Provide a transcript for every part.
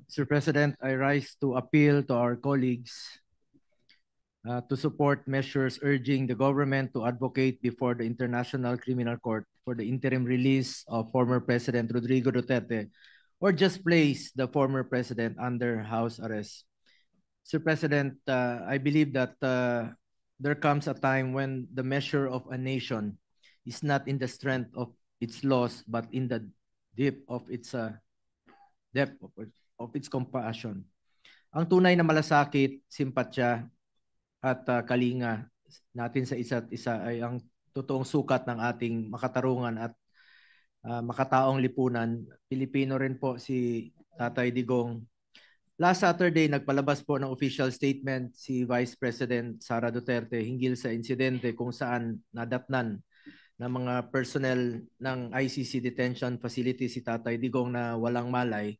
Mr. President, I rise to appeal to our colleagues to support measures urging the government to advocate before the International Criminal Court for the interim release of former President Rodrigo Duterte, or just place the former president under house arrest. Mr. President, I believe that there comes a time when the measure of a nation is not in the strength of its laws, but in the depth of its compassion. Ang tunay na malasakit, simpatya at kalinga natin sa isa't isa ay ang totoong sukat ng ating makatarungan at makataong lipunan. Pilipino rin po si Tatay Digong. Last Saturday, nagpalabas po ng official statement si Vice President Sara Duterte hinggil sa insidente kung saan nadatnan ng mga personnel ng ICC detention facility si Tatay Digong na walang malay.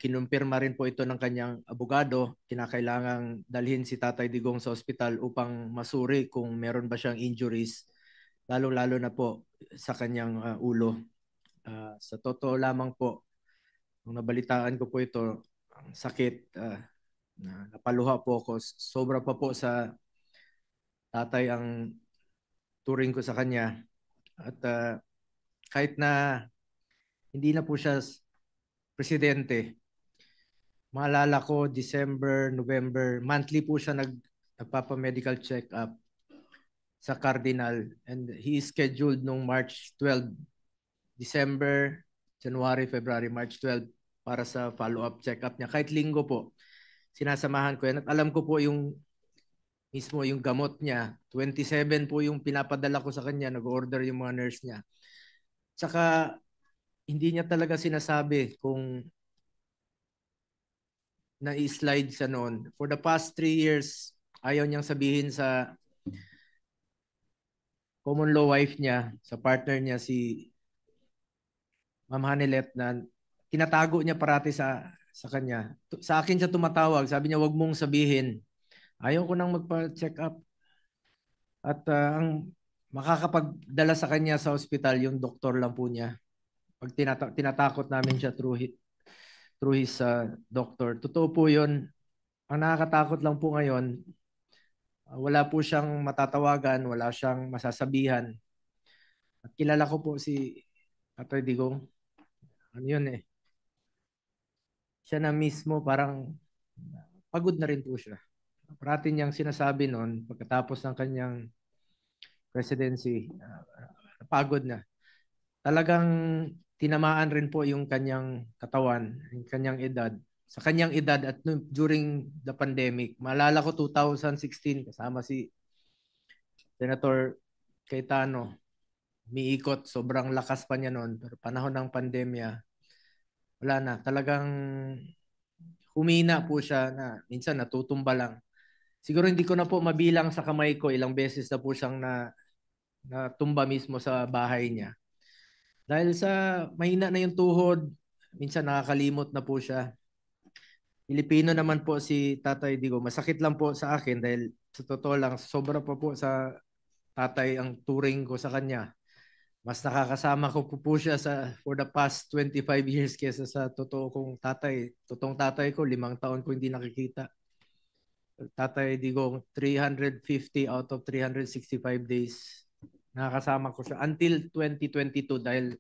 Kinumpirma rin po ito ng kanyang abogado. Kinakailangang dalhin si Tatay Digong sa ospital upang masuri kung meron ba siyang injuries, lalo-lalo na po sa kanyang ulo. Sa totoo lamang po, nung nabalitaan ko po ito, ang sakit, napaluha po ako. Sobra pa po sa tatay ang turing ko sa kanya. At kahit na hindi na po siya presidente, maalala ko December, November, monthly po siya nagpapa-medical check-up sa Cardinal, and he is scheduled nung March 12, December, January, February, March 12 para sa follow-up check-up niya. Kahit linggo po, sinasamahan ko yan. At alam ko po yung mismo yung gamot niya. 27 po yung pinapadala ko sa kanya. Nag-order yung mga nurse niya. Tsaka, hindi niya talaga sinasabi kung na-slide siya noon. For the past 3 years, ayaw niyang sabihin sa common law wife niya, sa partner niya, si Ma'am Hanilet, na tinatago niya parati sa kanya. Sa akin siya tumatawag. Sabi niya, wag mong sabihin. Ayaw ko nang magpa-check up. At ang makakapagdala sa kanya sa ospital, yung doktor lang po niya. Pag tinatakot namin siya through his doctor. Totoo po yun. Ang nakakatakot lang po ngayon, wala po siyang matatawagan, wala siyang masasabihan. At kilala ko po si Tatay Digong. Ano yun eh. Siya na mismo parang pagod na rin po siya. Parati niyang sinasabi noon pagkatapos ng kanyang presidency, pagod na. Talagang tinamaan rin po yung kanyang katawan, yung kanyang edad. Sa kanyang edad at during the pandemic, maalala ko 2016 kasama si Senator Cayetano. Umiikot, sobrang lakas pa niya noon. Pero panahon ng pandemya, wala na. Talagang humina po siya na minsan natutumba lang. Siguro hindi ko na po mabilang sa kamay ko ilang beses na po siyang natumba mismo sa bahay niya. Dahil sa mahina na yung tuhod, minsan nakakalimot na po siya. Pilipino naman po si Tatay Digo. Masakit lang po sa akin dahil sa totoo lang, sobra pa po sa tatay ang turing ko sa kanya. Mas nakakasama ko po siya for the past 25 years kesa sa totoo kong tatay. Totoong tatay ko, 5 taon ko hindi nakikita. Tatay Digong, 350 out of 365 days. Nakakasama ko siya until 2022 dahil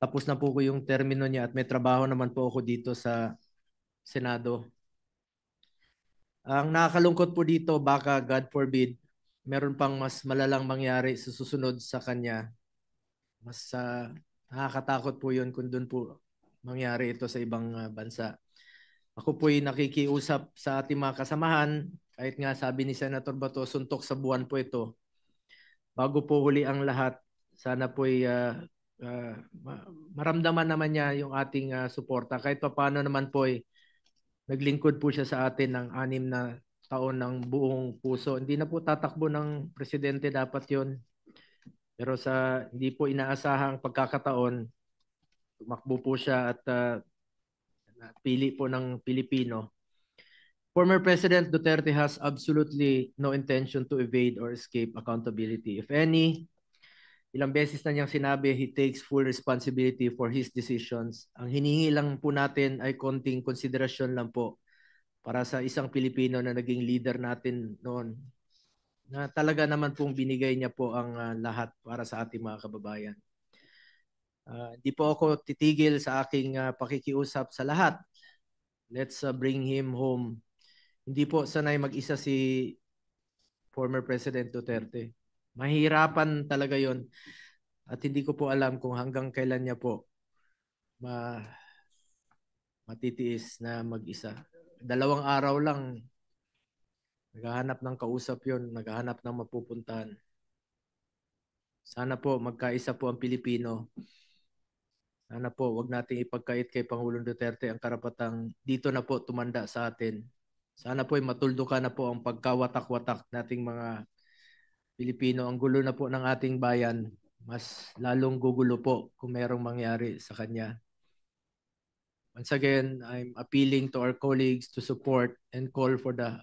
tapos na po ko yung termino niya at may trabaho naman po ako dito sa Senado. Ang nakakalungkot po dito, baka God forbid, meron pang mas malalang mangyari sa susunod sa kanya. Mas nakakatakot po yun kung doon po mangyari ito sa ibang bansa. Ako po'y nakikiusap sa ating mga kasamahan, kahit nga sabi ni Senator Bato, suntok sa buwan po ito. Bago po huli ang lahat, sana po'y maramdaman naman niya yung ating suporta. Kahit paano naman po'y naglingkod po siya sa atin ng 6 na taon ng buong puso. Hindi na po tatakbo ng presidente, dapat yon. Pero sa hindi po inaasahang pagkakataon, tumakbo po siya at pili po ng Pilipino. Former President Duterte has absolutely no intention to evade or escape accountability. If any, Ilang beses na niyang sinabi, he takes full responsibility for his decisions. Ang hiningi lang po natin ay konting konsiderasyon lang po para sa isang Pilipino na naging leader natin noon, na talaga naman pong binigay niya po ang lahat para sa ating mga kababayan. Di po ako titigil sa aking pakikiusap sa lahat. Let's bring him home. Hindi po sanay mag-isa si former President Duterte. Mahirapan talaga yon at hindi ko po alam kung hanggang kailan niya po ma matitiis na mag-isa. 2 araw lang, naghahanap ng kausap yon, naghahanap ng mapupuntahan. Sana po magkaisa po ang Pilipino. Sana po wag nating ipagkait kay Pangulong Duterte ang karapatang dito na po tumanda sa atin. Sana po ay matuldukan na po ang pagkawatak-watak nating mga Pilipino. Ang gulo na po ng ating bayan, mas lalong gugulo po kung merong mangyari sa kanya. Once again, I'm appealing to our colleagues to support and call for the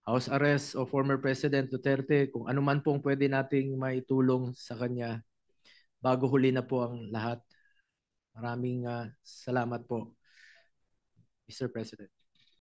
house arrest of former President Duterte. Kung ano man pong pwede nating maitulong sa kanya bago huli na po ang lahat. Maraming salamat po, Mr. President.